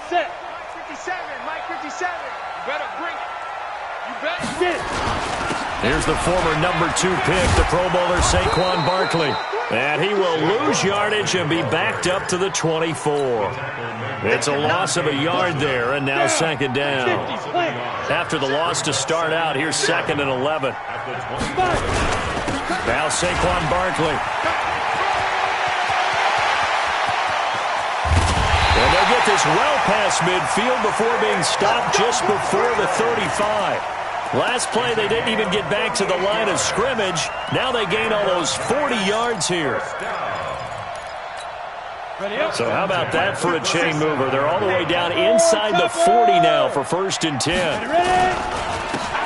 set. 57, Mike 57. You better bring it. You better. Here's the former number 2 pick, the Pro Bowler Saquon Barkley. And he will lose yardage and be backed up to the 24. It's a loss of a yard there, and now second down. After the loss to start out, here's 2nd and 11. Now Saquon Barkley. And they'll get this well past midfield before being stopped just before the 35. Last play, they didn't even get back to the line of scrimmage. Now they gain almost 40 yards here. So how about that for a chain mover? They're all the way down inside the 40 now for 1st and 10.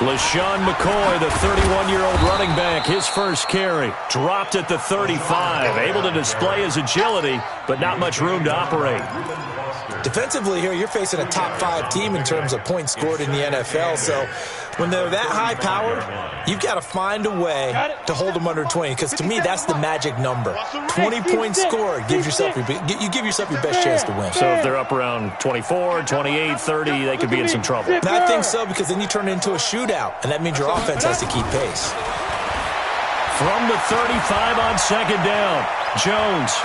LaShawn McCoy, the 31-year-old running back, his first carry. Dropped at the 35. Able to display his agility, but not much room to operate. Defensively here, you're facing a top 5 team in terms of points scored in the NFL. So when they're that high-powered, you've got to find a way to hold them under 20. Because to me, that's the magic number. 20 points scored gives yourself you give yourself your best chance to win. So if they're up around 24, 28, 30, they could be in some trouble. And I think so, because then you turn it into a shootout, and that means your offense has to keep pace. From the 35 on second down, Jones.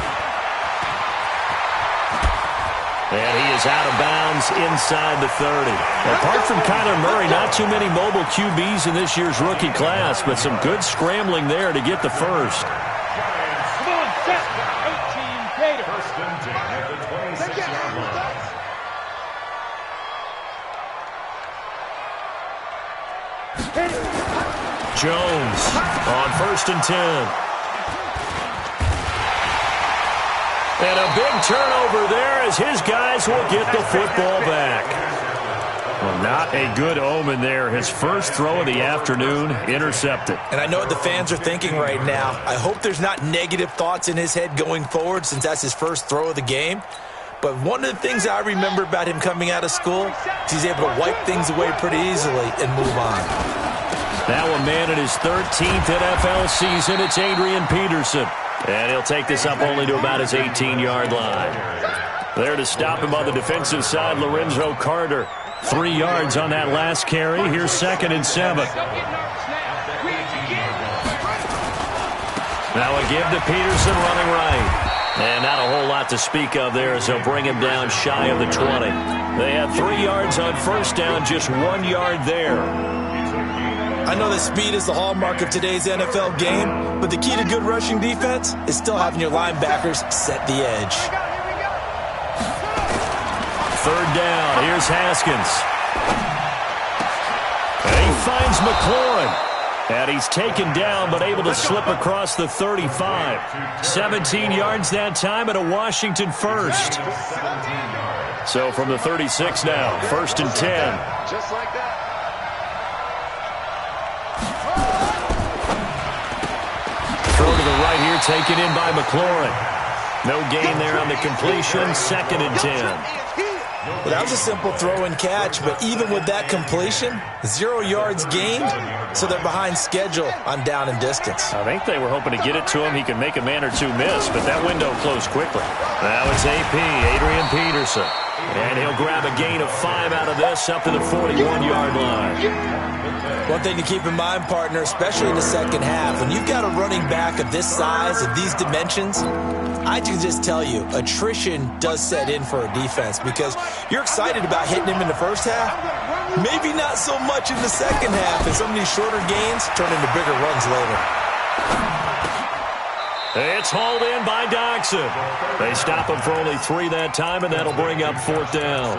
And he is out of bounds inside the 30. Apart from Kyler Murray, not too many mobile QBs in this year's rookie class, but some good scrambling there to get the first. Come on, set. 18, Gator. Jones on 1st and 10. And a big turnover there as his guys will get the football back. Well, not a good omen there. His first throw of the afternoon intercepted. And I know what the fans are thinking right now. I hope there's not negative thoughts in his head going forward since that's his first throw of the game. But one of the things I remember about him coming out of school is he's able to wipe things away pretty easily and move on. Now a man in his 13th NFL season, it's Adrian Peterson. And he'll take this up only to about his 18-yard line. There to stop him on the defensive side, Lorenzo Carter. 3 yards on that last carry. Here's 2nd and 7. Now a give to Peterson running right. And not a whole lot to speak of there as they'll bring him down shy of the 20. They had 3 yards on first down, just 1 yard there. I know that speed is the hallmark of today's NFL game, but the key to good rushing defense is still having your linebackers set the edge. 3rd down. Here's Haskins. And he finds McLaurin. And he's taken down, but able to slip across the 35. 17 yards that time and a Washington first. So from the 36 now, 1st and 10. Just like that. Throw to the right here, taken in by McLaurin. No gain there on the completion, 2nd and 10. Well, that was a simple throw and catch, but even with that completion, 0 yards gained, so they're behind schedule on down and distance. I think they were hoping to get it to him. He could make a man or two miss, but that window closed quickly. Now it's AP, Adrian Peterson. And he'll grab a gain of 5 out of this up to the 41-yard line. One thing to keep in mind, partner, especially in the second half, when you've got a running back of this size, of these dimensions, I can just tell you, attrition does set in for a defense because you're excited about hitting him in the first half, maybe not so much in the second half, and some of these shorter gains turn into bigger runs later. It's hauled in by Doxson. They stop him for only 3 that time, and that'll bring up 4th down.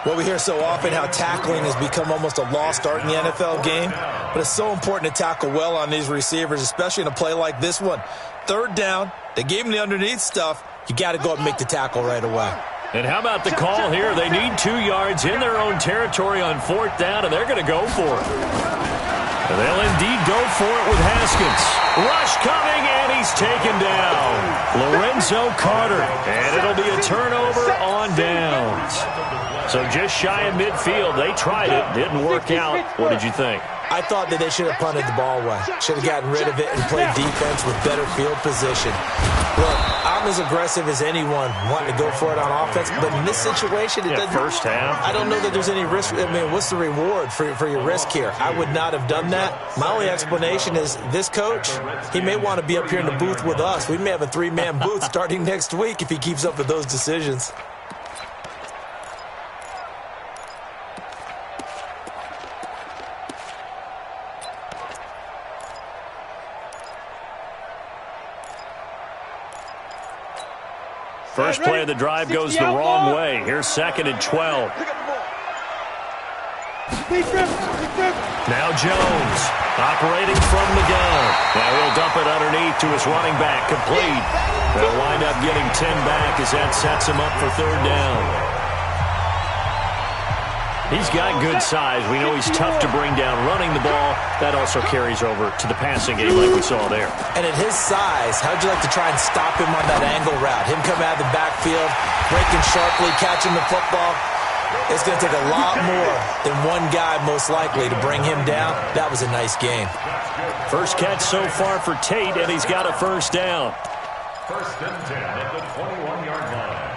Well, we hear so often how tackling has become almost a lost art in the NFL game, but it's so important to tackle well on these receivers, especially in a play like this one. 3rd down, they gave him the underneath stuff. You got to go up and make the tackle right away. And how about the call here? They need 2 yards in their own territory on 4th down, and they're going to go for it. And they'll indeed go for it with Haskins. Rush coming, and he's taken down. Lorenzo Carter. And it'll be a turnover on downs. So just shy of midfield. They tried it. Didn't work out. What did you think? I thought that they should have punted the ball away. Should have gotten rid of it and played defense with better field position. Look, I'm I'm as aggressive as anyone wanting to go for it on offense, but in this situation, it doesn't. First half. I don't know that there's any risk. I mean, what's the reward for your risk here? I would not have done that. My only explanation is this coach, he may want to be up here in the booth with us. We may have a 3-man booth starting next week if he keeps up with those decisions. First play of the drive goes the wrong way. Here's 2nd and 12. Now Jones operating from the gun. Now he'll dump it underneath to his running back. Complete. They'll wind up getting 10 back as that sets him up for 3rd down. He's got good size. We know he's tough to bring down running the ball. That also carries over to the passing game like we saw there. And at his size, how'd you like to try and stop him on that angle route? Him coming out of the backfield, breaking sharply, catching the football. It's going to take a lot more than one guy, most likely, to bring him down. That was a nice game. First catch so far for Tate, and he's got a 1st down. 1st and 10 at the 21-yard line.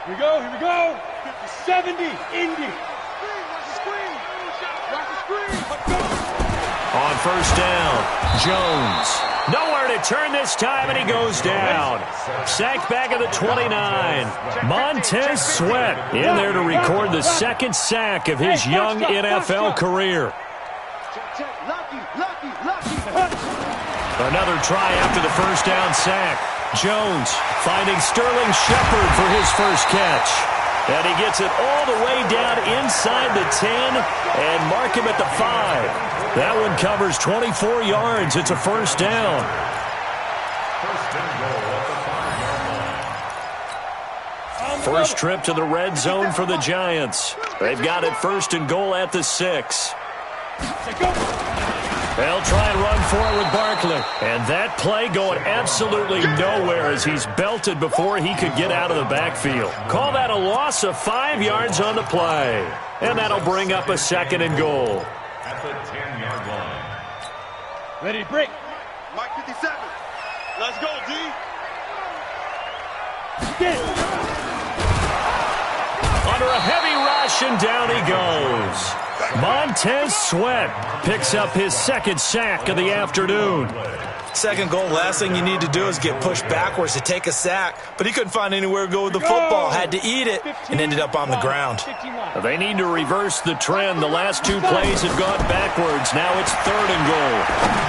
Here we go. 70, Indy. Watch the screen. On 1st down, Jones. Nowhere to turn this time, and he goes down. Sacked back at the 29. Montez Sweat in there to record the 2nd sack of his young NFL career. Another try after the 1st down sack. Jones finding Sterling Shepard for his 1st catch. And he gets it all the way down inside the 10 and mark him at the 5. That one covers 24 yards. It's a 1st down. 1st trip to the red zone for the Giants. They've got it 1st and goal at the 6. They'll try and run for it with Barkley. And that play going absolutely nowhere as he's belted before he could get out of the backfield. Call that a loss of 5 yards on the play. And that'll bring up a 2nd and goal. At the 10-yard line. Ready to break. Mike 57. Let's go, D. Under a heavy rush, and down he goes. Montez Sweat picks up his 2nd sack of the afternoon. 2nd goal, last thing you need to do is get pushed backwards to take a sack. But he couldn't find anywhere to go with the football. Had to eat it and ended up on the ground. They need to reverse the trend. The last 2 plays have gone backwards. Now it's 3rd and goal.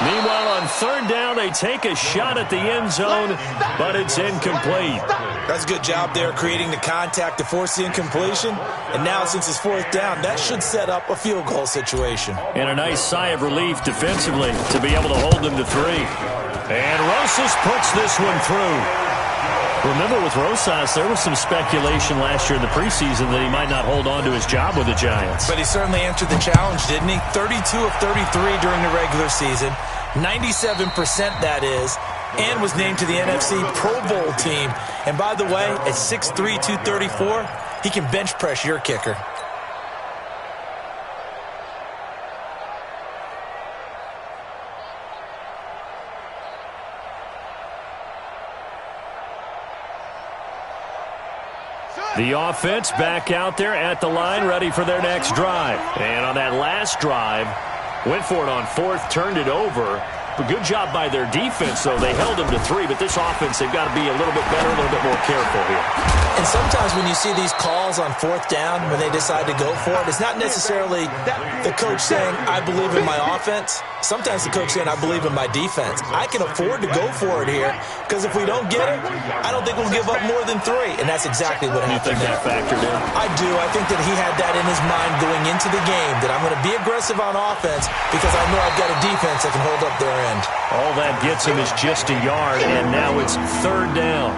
Meanwhile, on 3rd down, they take a shot at the end zone, but it's incomplete. That's a good job there creating the contact to force the incompletion. And now, since it's 4th down, that should set up a field goal situation. And a nice sigh of relief defensively to be able to hold them to 3. And Rosas puts this one through. Remember, with Rosas, there was some speculation last year in the preseason that he might not hold on to his job with the Giants. But he certainly answered the challenge, didn't he? 32 of 33 during the regular season. 97% that is. And was named to the NFC Pro Bowl team. And by the way, at 6'3", 234, he can bench press your kicker. The offense back out there at the line, ready for their next drive. And on that last drive, went for it on 4th, turned it over. But good job by their defense, though. They held them to 3, but this offense, they've got to be a little bit better, a little bit more careful here. And sometimes when you see these calls on 4th down, when they decide to go for it, it's not necessarily the coach saying, I believe in my offense. Sometimes the coach saying, I believe in my defense. I can afford to go for it here, because if we don't get it, I don't think we'll give up more than 3. And that's exactly what happened. You think that factored in? I do. I think that he had that in his mind going into the game, that I'm going to be aggressive on offense because I know I've got a defense that can hold up their end. All that gets him is just a yard, and now it's 3rd down.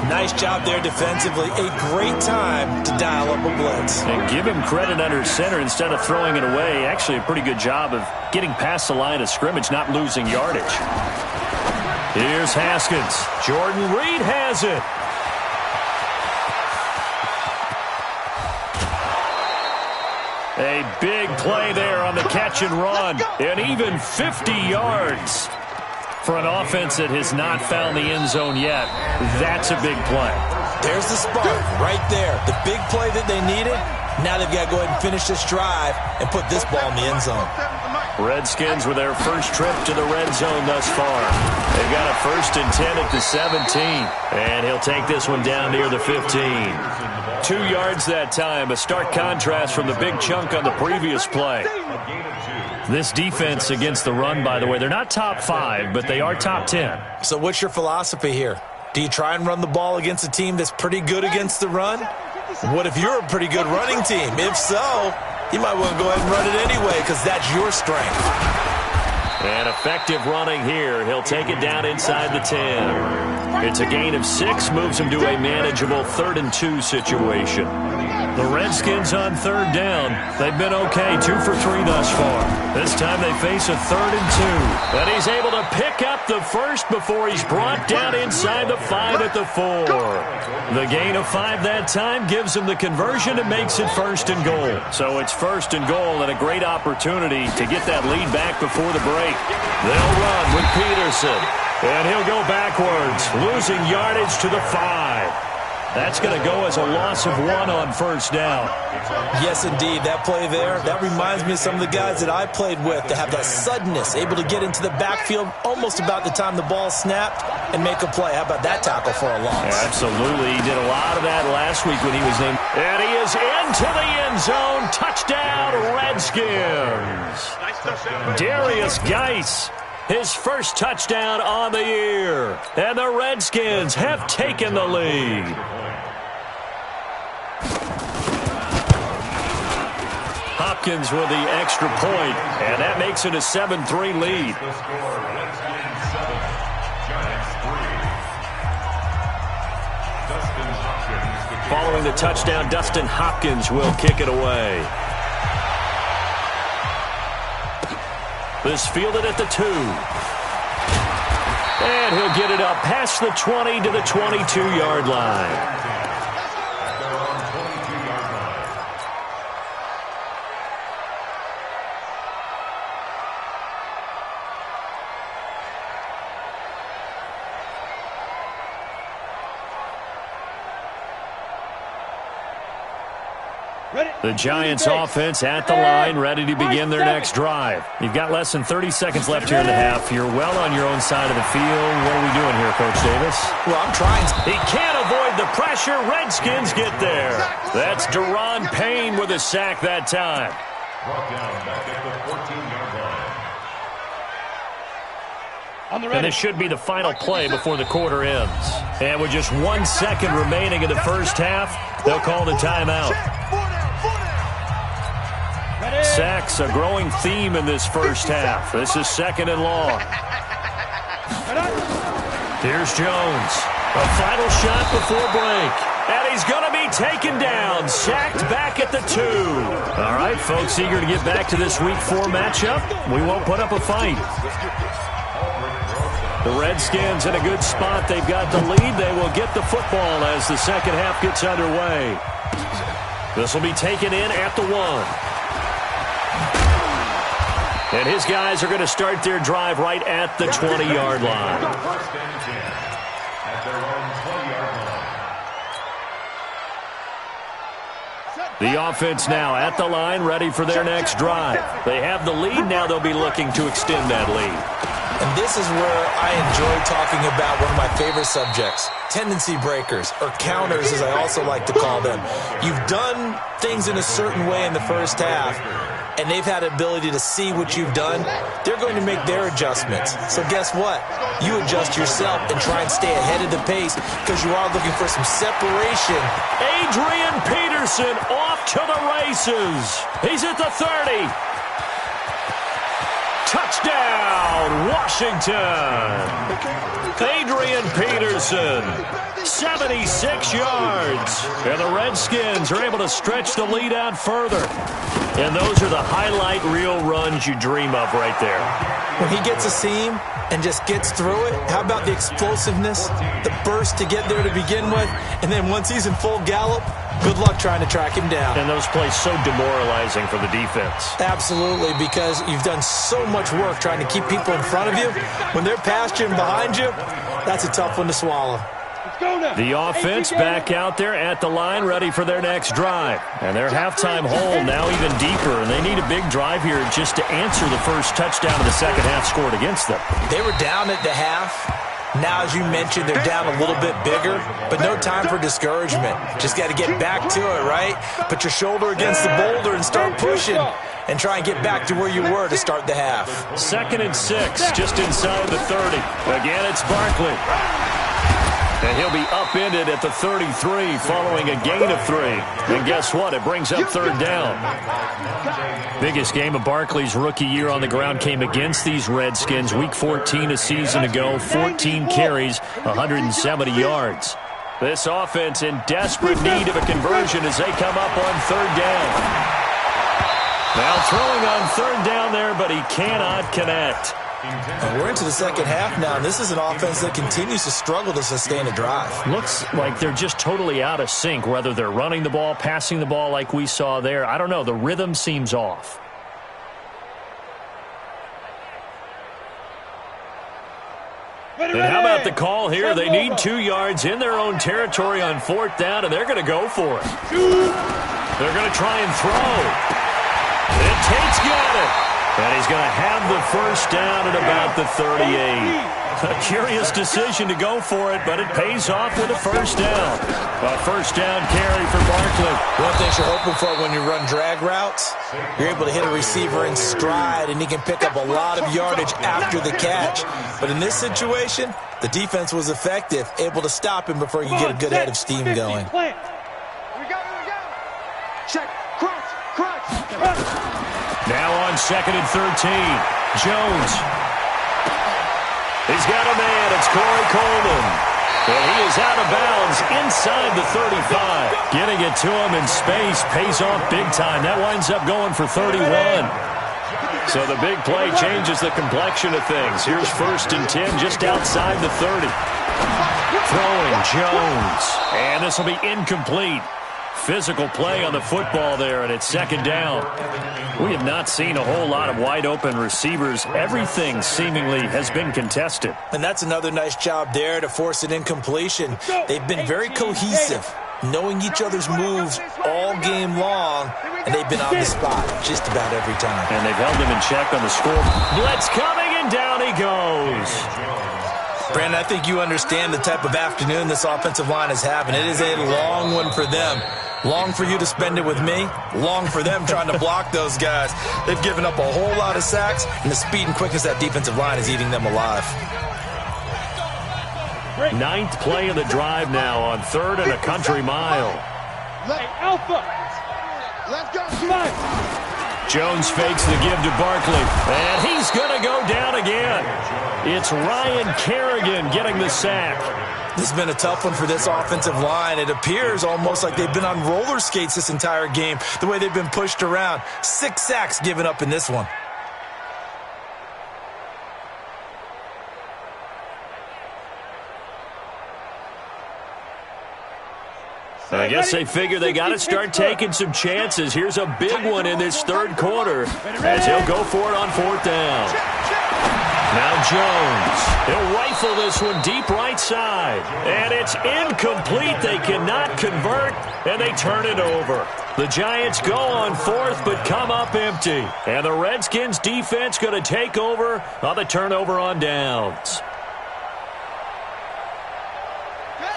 Nice job there defensively. A great time to dial up a blitz. And give him credit under center instead of throwing it away. Actually, a pretty good job of getting past the line of scrimmage, not losing yardage. Here's Haskins. Jordan Reed has it. A big play there on the catch and run. And even 50 yards. For an offense that has not found the end zone yet, that's a big play. There's the spark right there. The big play that they needed. Now they've got to go ahead and finish this drive and put this ball in the end zone. Redskins with their first trip to the red zone thus far. They've got a 1st and 10 at the 17. And he'll take this one down near the 15. 2 yards that time. A stark contrast from the big chunk on the previous play. This defense against the run, by the way, they're not top 5, but they are top 10. So what's your philosophy here? Do you try and run the ball against a team that's pretty good against the run? What if you're a pretty good running team? If so, you might want to go ahead and run it anyway because that's your strength. And effective running here. He'll take it down inside the 10. It's a gain of 6, moves him to a manageable 3rd and 2 situation. The Redskins on 3rd down. They've been okay, 2 for 3 thus far. This time they face a 3rd and 2. And he's able to pick up the first before he's brought down inside the 5 at the 4. The gain of 5 that time gives him the conversion and makes it 1st and goal. So it's 1st and goal and a great opportunity to get that lead back before the break. They'll run with Peterson. And he'll go backwards, losing yardage to the 5. That's going to go as a loss of 1 on 1st down. Yes, indeed. That play there, that reminds me of some of the guys that I played with that have that suddenness, able to get into the backfield almost about the time the ball snapped and make a play. How about that tackle for a loss? Yeah, absolutely. He did a lot of that last week when he was named. And he is into the end zone. Touchdown, Redskins. Darius Geis. His first touchdown on the year. And the Redskins have taken the lead. Hopkins with the extra point, and that makes it a 7-3 lead. Following the touchdown, Dustin Hopkins will kick it away. This fielded at the 2. And he'll get it up past the 20 to the 22-yard line. The Giants offense at the line, ready to begin their next drive. You've got less than 30 seconds left here in the half. You're well on your own side of the field. What are we doing here, Coach Davis? Well, I'm trying. He can't avoid the pressure. Redskins get there. That's Deron Payne with a sack that time. Brought down back at the 14-yard line. And this should be the final play before the quarter ends. And with just 1 second remaining in the first half, they'll call the timeout. Sacks, a growing theme in this first half. This is 2nd and long. Here's Jones. A final shot before break. And he's going to be taken down. Sacked back at the 2. All right, folks, eager to get back to this Week 4 matchup. We won't put up a fight. The Redskins in a good spot. They've got the lead. They will get the football as the second half gets underway. This will be taken in at the 1. And his guys are going to start their drive right at the 20-yard line. First and 10 at their own 20-yard line. The offense now at the line, ready for their next drive. They have the lead. Now they'll be looking to extend that lead. And this is where I enjoy talking about one of my favorite subjects, tendency breakers, or counters as I also like to call them. You've done things in a certain way in the first half, and they've had the ability to see what you've done. They're going to make their adjustments. So guess what? You adjust yourself and try and stay ahead of the pace because you are looking for some separation. Adrian Peterson off to the races. He's at the 30. Touchdown, Washington. Adrian Peterson, 76 yards. And the Redskins are able to stretch the lead out further. And those are the highlight reel runs you dream of right there. When he gets a seam and just gets through it, how about the explosiveness, the burst to get there to begin with, and then once he's in full gallop, Good luck trying to track him down. And those plays so demoralizing for the defense. Absolutely, because you've done so much work trying to keep people in front of you. When they're past you and behind you, that's a tough one to swallow. The offense back out there at the line, ready for their next drive. And their halftime hole now even deeper, and they need a big drive here just to answer the first touchdown of the second half scored against them. They were down at the half. Now, as you mentioned, they're down a little bit bigger, but no time for discouragement. Just got to get back to it, right? Put your shoulder against the boulder and start pushing and try and get back to where you were to start the half. 2nd and 6, just inside the 30. Again, it's Barkley. And he'll be upended at the 33 following a gain of 3. And guess what? It brings up 3rd down. Biggest game of Barkley's rookie year on the ground came against these Redskins. Week 14 a season ago, 14 carries, 170 yards. This offense in desperate need of a conversion as they come up on 3rd down. Now throwing on 3rd down there, but he cannot connect. And we're into the second half now, and this is an offense that continues to struggle to sustain a drive. Looks like they're just totally out of sync, whether they're running the ball, passing the ball like we saw there. I don't know. The rhythm seems off. And how about the call here? They need 2 yards in their own territory on 4th down, and they're going to go for it. They're going to try and throw. And Tate's got it. And he's going to have the first down at about the 38. A curious decision to go for it, but it pays off with a first down. A first down carry for Barkley. One thing you're hoping for when you run drag routes, you're able to hit a receiver in stride, and he can pick up a lot of yardage after the catch. But in this situation, the defense was effective, able to stop him before you get a good head of steam going. Here we go. Check. Crunch. Now on 2nd and 13, Jones. He's got a man. It's Corey Coleman. And he is out of bounds inside the 35. Getting it to him in space pays off big time. That winds up going for 31. So the big play changes the complexion of things. Here's 1st and 10 just outside the 30. Throwing Jones. And this will be incomplete. Physical play on the football there, and it's 2nd down. We have not seen a whole lot of wide-open receivers. Everything seemingly has been contested. And that's another nice job there to force an incompletion. They've been very cohesive, knowing each other's moves all game long, and they've been on the spot just about every time. And they've held him in check on the score. Blitz coming, and down he goes. Brandon, I think you understand the type of afternoon this offensive line is having. It is a long one for them. Long for you to spend it with me. Long for them trying to block those guys. They've given up a whole lot of sacks, and the speed and quickness of that defensive line is eating them alive. 9th play of the drive now on 3rd and a country mile. Hey, Alpha. Let's go. Jones fakes the give to Barkley, and he's going to go down again. It's Ryan Kerrigan getting the sack. This has been a tough one for this offensive line. It appears almost like they've been on roller skates this entire game, the way they've been pushed around. 6 sacks given up in this one. I guess they figure they got to start taking some chances. Here's a big one in this 3rd quarter as he'll go for it on 4th down. Now Jones. He'll rifle this one deep right side. And it's incomplete. They cannot convert, and they turn it over. The Giants go on 4th but come up empty. And the Redskins defense going to take over on the turnover on downs.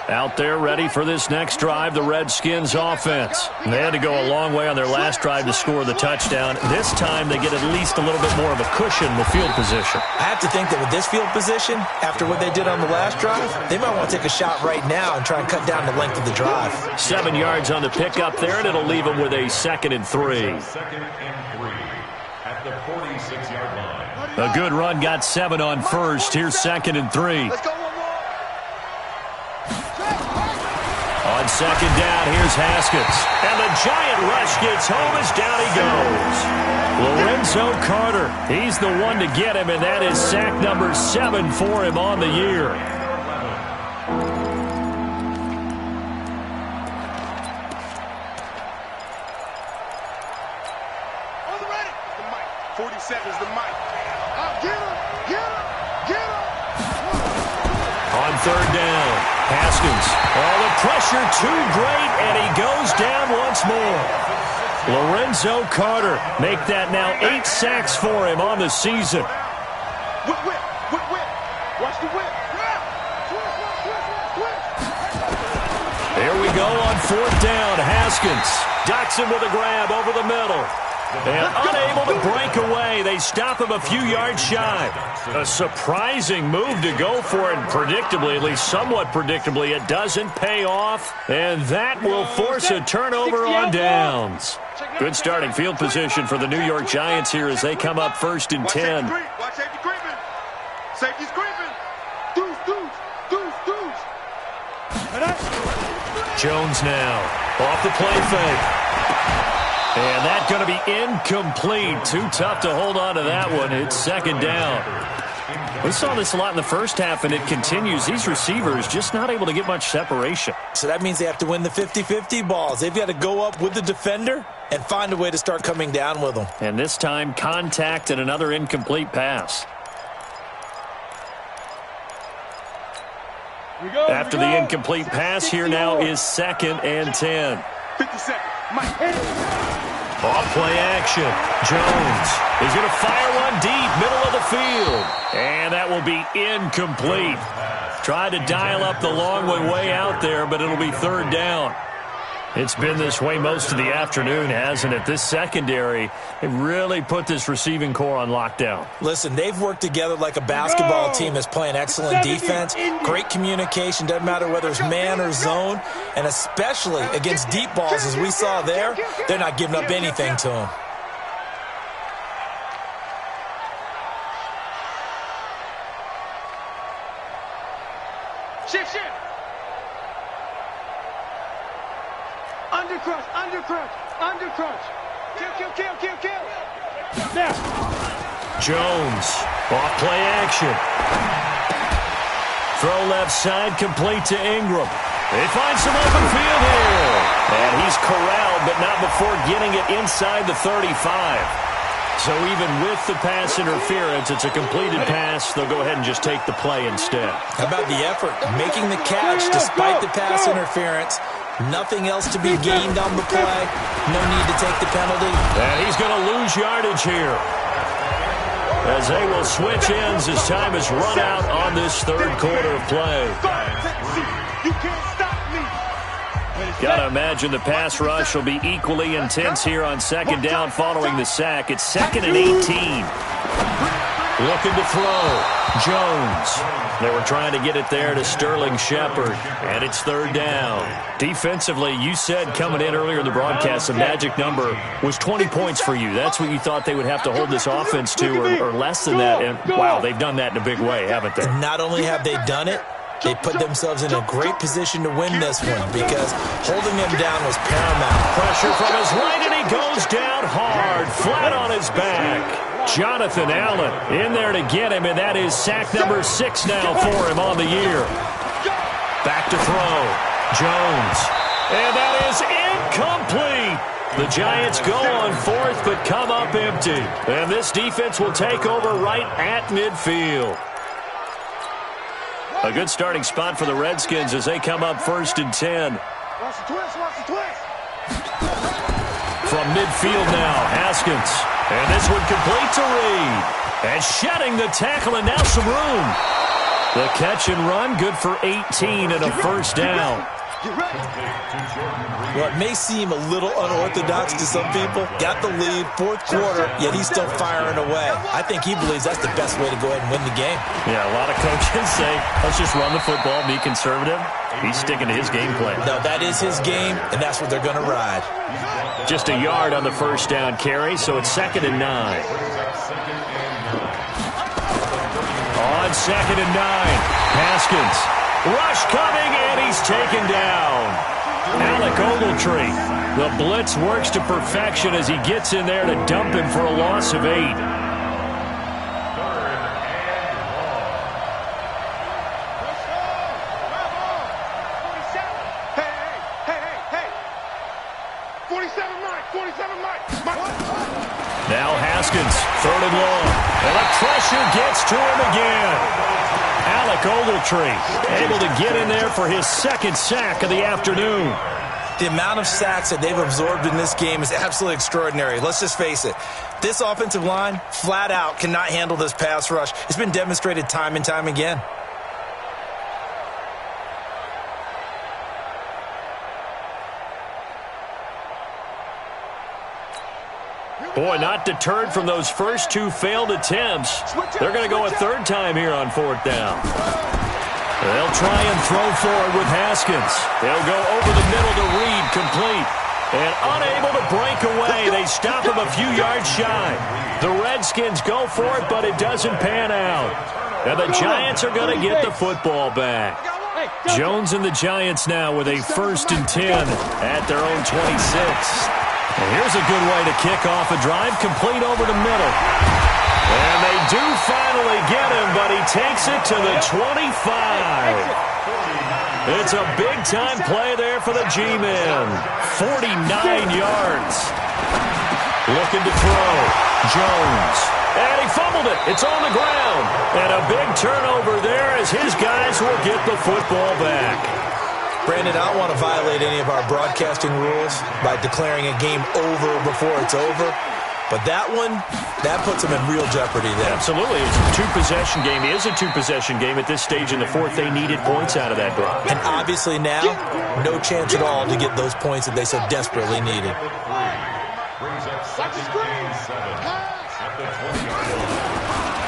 Out there ready for this next drive, the Redskins offense. They had to go a long way on their last drive to score the touchdown. This time they get at least a little bit more of a cushion in the field position. I have to think that with this field position, after what they did on the last drive, they might want to take a shot right now and try and cut down the length of the drive. 7 yards on the pickup there, and it'll leave them with a 2nd and 3. 2nd and 3 at the 46-yard line. A good run got 7 on 1st. Here's 2nd and 3. Let's go. On 2nd down, here's Haskins. And the giant rush gets home as down he goes. Lorenzo Carter, he's the one to get him, and that is sack number 7 for him on the year. third down. Haskins. Oh, the pressure too great, and he goes down once more. Lorenzo Carter make that now 8 sacks for him on the season. Whip, whip, whip, whip. Watch the whip. There we go on fourth down. Haskins docks him with a grab over the middle. And unable to break away. They stop him a few yards shy. A surprising move to go for it. Predictably, at least somewhat predictably, it doesn't pay off. And that will force a turnover on downs. Good starting field position for the New York Giants here as they come up first and 10. Watch safety creeping. Safety's creeping. Deuce, deuce, deuce, deuce. Jones now off the play fake. And that's going to be incomplete. Too tough to hold on to that one. It's second down. We saw this a lot in the first half, and it continues. These receivers just not able to get much separation. So that means they have to win the 50-50 balls. They've got to go up with the defender and find a way to start coming down with them. And this time, contact and another incomplete pass. After the incomplete pass, here now is second and 10. 50 seconds. Off play action. Jones is going to fire one deep, middle of the field. And that will be incomplete. Tried to dial up the long way out there, but it'll be third down. It's been this way most of the afternoon, hasn't it? This secondary, it really put this receiving core on lockdown. Listen, they've worked together like a basketball team that's playing excellent defense. Great communication, doesn't matter whether it's man or zone. And especially against deep balls, as we saw there, they're not giving up anything to them. Shift, shift. Undercrush, undercrush, undercrush. Kill, kill, kill, kill, kill. Now. Jones, off play action. Throw left side, complete to Ingram. They find some open field here. And he's corralled, but not before getting it inside the 35. So even with the pass interference, it's a completed pass. They'll go ahead and just take the play instead. How about the effort? Making the catch despite the pass interference. Nothing else to be gained on the play. No need to take the penalty. And he's going to lose yardage here, as they will switch ends as time is run out on this third quarter of play. You can't stop me. Got to imagine the pass rush will be equally intense here on second down following the sack. It's second and 18. Looking to throw. Jones. They were trying to get it there to Sterling Shepard, and it's third down. Defensively, you said coming in earlier in the broadcast, the magic number was 20 points for you. That's what you thought they would have to hold this offense to, or less than that. And, wow, they've done that in a big way, haven't they? Not only have they done it, they put themselves in a great position to win this one because holding them down was paramount. Pressure from his right, and he goes down hard, flat on his back. Jonathan Allen in there to get him, and that is sack number 6 now for him on the year. Back to throw. Jones. And that is incomplete. The Giants go on fourth, but come up empty. And this defense will take over right at midfield. A good starting spot for the Redskins as they come up first and 10. Watch the twist, watch the twist. From midfield now, Haskins. And this one complete to Reed. And shedding the tackle, and now some room. The catch and run, good for 18 and a first down. Well, it may seem a little unorthodox to some people. Got the lead, fourth quarter, yet he's still firing away. I think he believes that's the best way to go ahead and win the game. Yeah, a lot of coaches say, let's just run the football, be conservative. He's sticking to his game plan. No, that is his game, and that's what they're going to ride. Just a yard on the first down carry, so it's second and 9. On second and 9, Haskins. Rush coming, and he's taken down. Alec Ogletree. The blitz works to perfection as he gets in there to dump him for a loss of 8. Hey, hey, hey, hey. 47 Mike, 47 Mike. Now Haskins, third and long. And the pressure gets to him again. Alec Ogletree able to get in there for his second sack of the afternoon. The amount of sacks that they've absorbed in this game is absolutely extraordinary. Let's just face it. This offensive line, flat out, cannot handle this pass rush. It's been demonstrated time and time again. Boy, not deterred from those first two failed attempts. They're going to go a third time here on fourth down. They'll try and throw forward with Haskins. They'll go over the middle to Reed, complete. And unable to break away. They stop him a few yards shy. The Redskins go for it, but it doesn't pan out. And the Giants are going to get the football back. Jones and the Giants now with a 1st and 10 at their own 26. And here's a good way to kick off a drive, complete over the middle. And they do finally get him, but he takes it to the 25. It's a big-time play there for the G-men. 49 yards. Looking to throw. Jones. And he fumbled it. It's on the ground. And a big turnover there as his guys will get the football back. Brandon, I don't want to violate any of our broadcasting rules by declaring a game over before it's over. But that one, that puts them in real jeopardy there. Absolutely. It's a two-possession game. It is a two-possession game. At this stage in the fourth, they needed points out of that drive. And obviously now, no chance at all to get those points that they so desperately needed.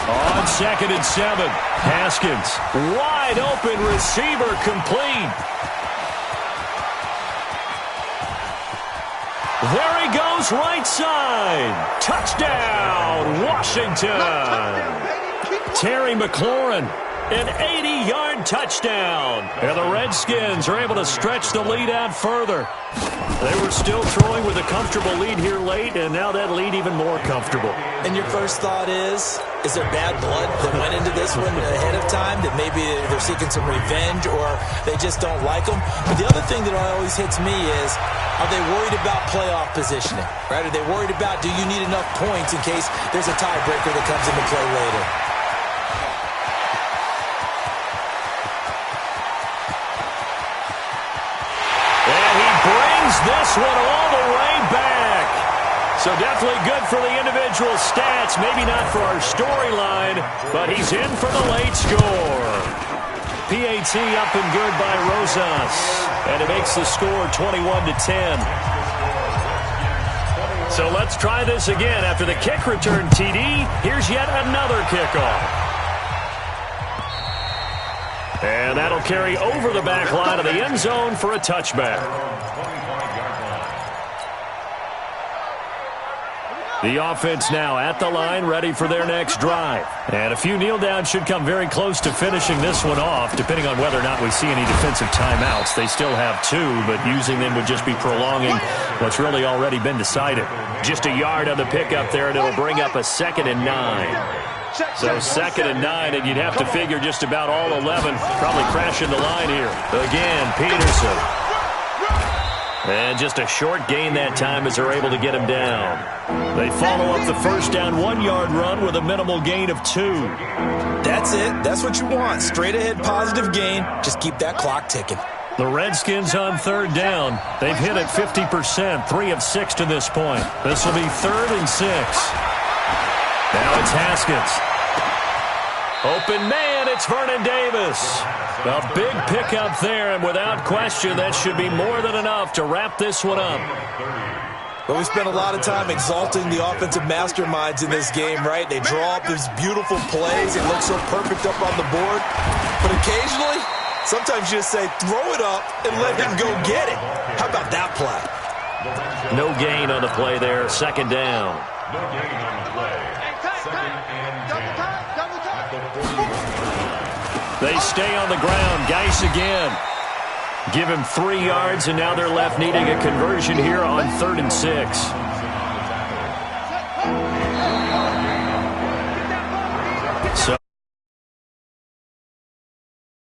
On 2nd and 7, Haskins. Wide open receiver, complete. There he goes, right side. Touchdown, Washington. Terry McLaurin, an 80-yard touchdown. And the Redskins are able to stretch the lead out further. They were still throwing with a comfortable lead here late, and now that lead even more comfortable. And your first thought is there bad blood that went into this one ahead of time, that maybe they're seeking some revenge or they just don't like them? But the other thing that always hits me is, are they worried about playoff positioning? Right? Are they worried about, do you need enough points in case there's a tiebreaker that comes into play later? And he brings this one all the way back. So definitely good for the individual stats. Maybe not for our storyline, but he's in for the late score. PAT up and good by Rosas. And it makes the score 21-10. So let's try this again. After the kick return TD, here's yet another kickoff. And that'll carry over the back line of the end zone for a touchback. The offense now at the line, ready for their next drive. And a few kneel downs should come very close to finishing this one off, depending on whether or not we see any defensive timeouts. They still have 2, but using them would just be prolonging what's really already been decided. Just a yard on the pickup there, and it'll bring up a 2nd and 9. So 2nd and 9, and you'd have to figure just about all 11 probably crashing the line here. Again, Peterson. And just a short gain that time as they're able to get him down. They follow up the first down 1-yard run with a minimal gain of 2. That's it. That's what you want. Straight ahead positive gain. Just keep that clock ticking. The Redskins on 3rd down. They've hit it 50%, 3 of 6 to this point. This will be 3rd and 6. Now it's Haskins. Open man, it's Vernon Davis. A big pickup there, and without question, that should be more than enough to wrap this one up. Well, we spent a lot of time exalting the offensive masterminds in this game, right? They draw up these beautiful plays. It looks so perfect up on the board. But occasionally, sometimes you just say, throw it up and let him go get it. How about that play? No gain on the play there, 2nd down. No gain on the play. Second and 10. They stay on the ground. Geis again. Give him 3 yards, and now they're left needing a conversion here on 3rd and 6.